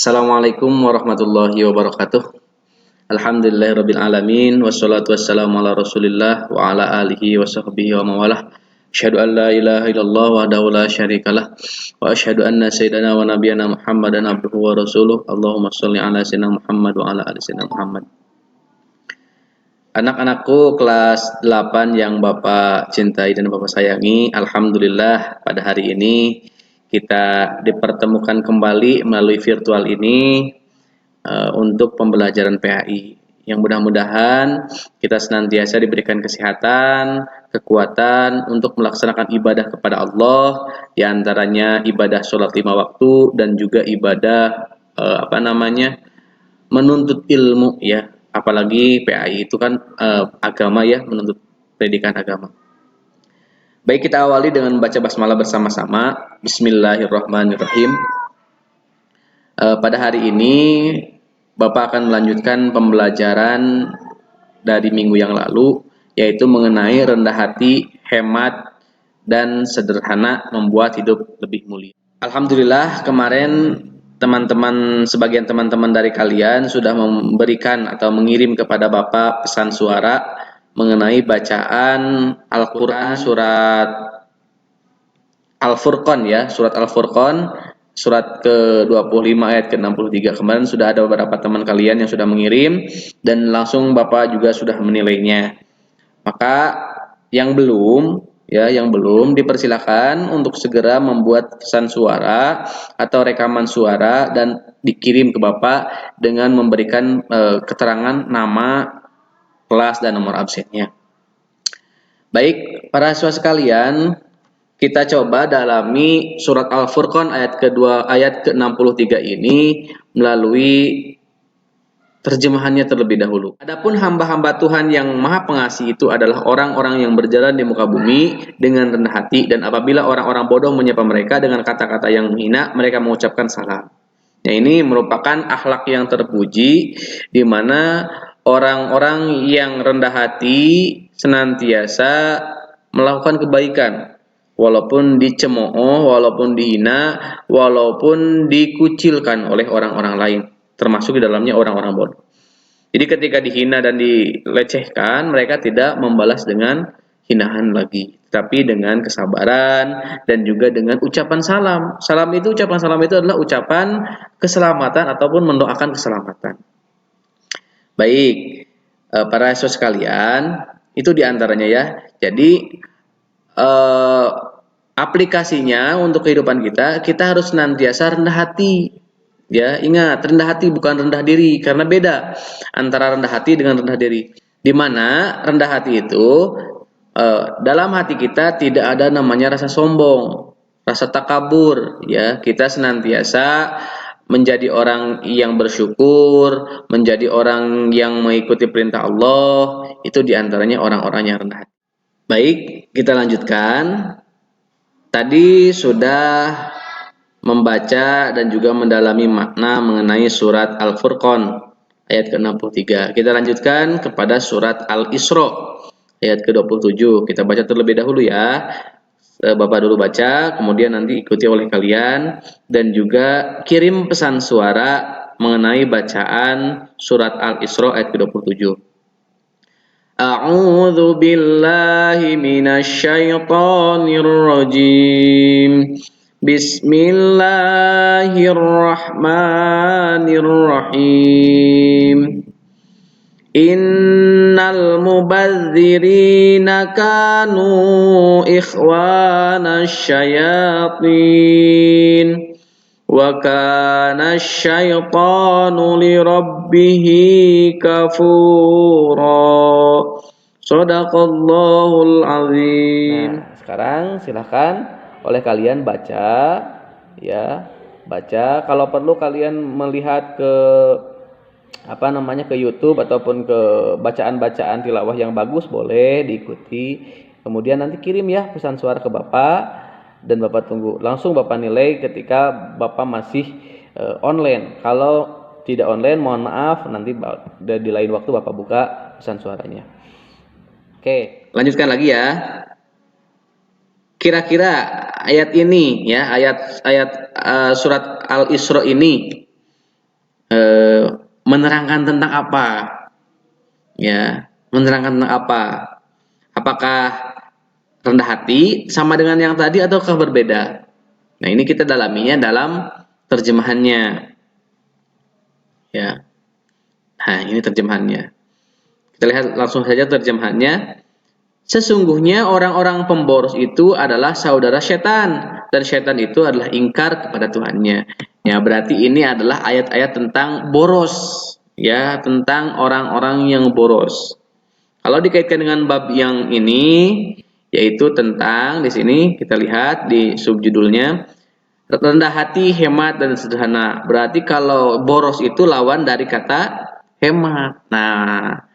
Assalamualaikum warahmatullahi wabarakatuh. Alhamdulillahirabbil alamin wassalatu wassalamu ala Rasulillah wa ala alihi wa sahbihi wa mawalah. Asyhadu an la ilaha illallah wahdahu la syarikalah wa asyhadu anna sayyidana wa nabiyyana Muhammadan abduhu wa rasuluh. Allahumma shalli ala sayyidina Muhammad wa ala ali sayyidina Muhammad. Anak-anakku kelas 8 yang Bapak cintai dan Bapak sayangi, alhamdulillah pada hari ini kita dipertemukan kembali melalui virtual ini untuk pembelajaran PAI. Yang mudah-mudahan kita senantiasa diberikan kesehatan, kekuatan untuk melaksanakan ibadah kepada Allah, di antaranya ibadah sholat 5 waktu dan juga ibadah menuntut ilmu ya. Apalagi PAI itu kan agama ya, menuntut pendidikan agama. Baik, kita awali dengan membaca basmalah bersama-sama. Bismillahirrahmanirrahim. Pada hari ini Bapak akan melanjutkan pembelajaran dari minggu yang lalu, yaitu mengenai rendah hati, hemat, dan sederhana membuat hidup lebih mulia. Alhamdulillah kemarin sebagian teman-teman dari kalian sudah memberikan atau mengirim kepada Bapak pesan suara mengenai bacaan Al-Quran surat Al-Furqan ya, surat Al-Furqan surat ke-25 ayat ke-63. Kemarin sudah ada beberapa teman kalian yang sudah mengirim dan langsung Bapak juga sudah menilainya. Maka yang belum dipersilakan untuk segera membuat pesan suara atau rekaman suara dan dikirim ke Bapak dengan memberikan keterangan nama, kelas, dan nomor absennya. Baik, para siswa sekalian, kita coba dalami surat Al-Furqan ayat ke-63 ini melalui terjemahannya terlebih dahulu. Adapun hamba-hamba Tuhan yang Maha Pengasih itu adalah orang-orang yang berjalan di muka bumi dengan rendah hati, dan apabila orang-orang bodoh menyapa mereka dengan kata-kata yang menghina, mereka mengucapkan salam. Nah, ini merupakan akhlak yang terpuji di mana orang-orang yang rendah hati senantiasa melakukan kebaikan walaupun dicemooh, walaupun dihina, walaupun dikucilkan oleh orang-orang lain, termasuk di dalamnya orang-orang bodoh. Jadi ketika dihina dan dilecehkan, mereka tidak membalas dengan hinaan lagi, tapi dengan kesabaran dan juga dengan ucapan salam. Ucapan salam itu adalah ucapan keselamatan ataupun mendoakan keselamatan. Baik, para siswa sekalian, itu diantaranya ya. Jadi aplikasinya untuk kehidupan kita harus senantiasa rendah hati. Ya, ingat, rendah hati bukan rendah diri, karena beda antara rendah hati dengan rendah diri. Di mana rendah hati itu dalam hati kita tidak ada namanya rasa sombong, rasa takabur, ya. Kita senantiasa menjadi orang yang bersyukur, menjadi orang yang mengikuti perintah Allah, itu diantaranya orang-orang yang rendah hati. Baik, kita lanjutkan. Tadi sudah membaca dan juga mendalami makna mengenai surat Al-Furqan ayat ke-63. Kita lanjutkan kepada surat Al-Isra ayat ke-27. Kita baca terlebih dahulu ya. Bapak dulu baca, kemudian nanti ikuti oleh kalian, dan juga kirim pesan suara mengenai bacaan surat Al-Isra ayat ke-27. A'udzu billahi minasy syaithanir rajim. Bismillahirrahmanirrahim. Innal mubadzirina kanu ikhwanasy syayatin wa kana syaitanu lirabbihi kafura. Shadaqallahul azim. Nah, sekarang silahkan oleh kalian baca ya, baca. Kalau perlu kalian melihat ke ke YouTube ataupun ke bacaan-bacaan tilawah yang bagus, boleh diikuti. Kemudian nanti kirim ya pesan suara ke Bapak, dan Bapak tunggu. Langsung Bapak nilai ketika Bapak masih online. Kalau tidak online, mohon maaf, nanti di lain waktu Bapak buka pesan suaranya. Oke, lanjutkan lagi ya. Kira-kira ayat ini ya, ayat surat Al-Isra ini eh, menerangkan tentang apa? Ya, menerangkan tentang apa? Apakah rendah hati sama dengan yang tadi ataukah berbeda? Nah, ini kita dalaminya dalam terjemahannya. Ya. Nah, ini terjemahannya. Kita lihat langsung saja terjemahannya. Sesungguhnya orang-orang pemboros itu adalah saudara setan, dan setan itu adalah ingkar kepada Tuhannya. Ya, berarti ini adalah ayat-ayat tentang boros, ya, tentang orang-orang yang boros. Kalau dikaitkan dengan bab yang ini, yaitu tentang di sini kita lihat di subjudulnya rendah hati, hemat, dan sederhana. Berarti kalau boros itu lawan dari kata hemat. Nah,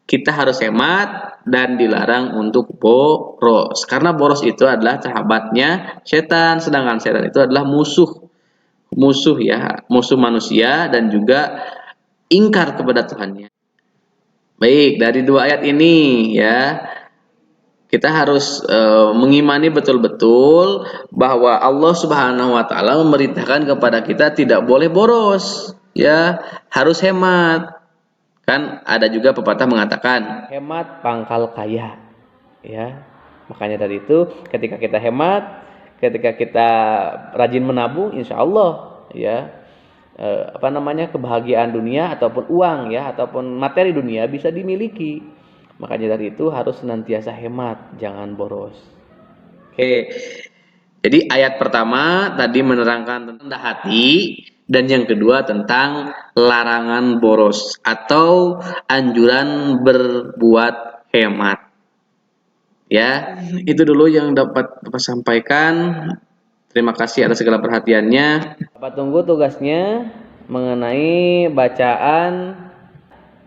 kita harus hemat dan dilarang untuk boros. Karena boros itu adalah sahabatnya setan, sedangkan setan itu adalah musuh ya, musuh manusia dan juga ingkar kepada Tuhannya. Baik, dari dua ayat ini ya, kita harus mengimani betul-betul bahwa Allah Subhanahu wa taala memerintahkan kepada kita tidak boleh boros, ya, harus hemat. Kan ada juga pepatah mengatakan, hemat pangkal kaya, ya. Makanya dari itu ketika kita hemat, ketika kita rajin menabung, insya Allah ya, kebahagiaan dunia ataupun uang ya ataupun materi dunia bisa dimiliki. Makanya dari itu harus senantiasa hemat, jangan boros. Oke. Jadi ayat pertama tadi menerangkan tentang rendah hati, dan yang kedua tentang larangan boros atau anjuran berbuat hemat. Ya, itu dulu yang dapat Bapak sampaikan. Terima kasih atas segala perhatiannya. Bapak tunggu tugasnya mengenai bacaan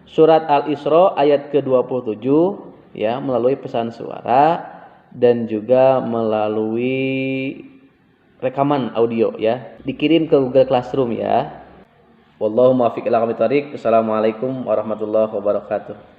surat Al-Isra ayat ke-27 ya, melalui pesan suara dan juga melalui rekaman audio ya. Dikirim ke Google Classroom ya. Wallahu muwaffiq ila aqwamit thoriq. Assalamualaikum warahmatullahi wabarakatuh.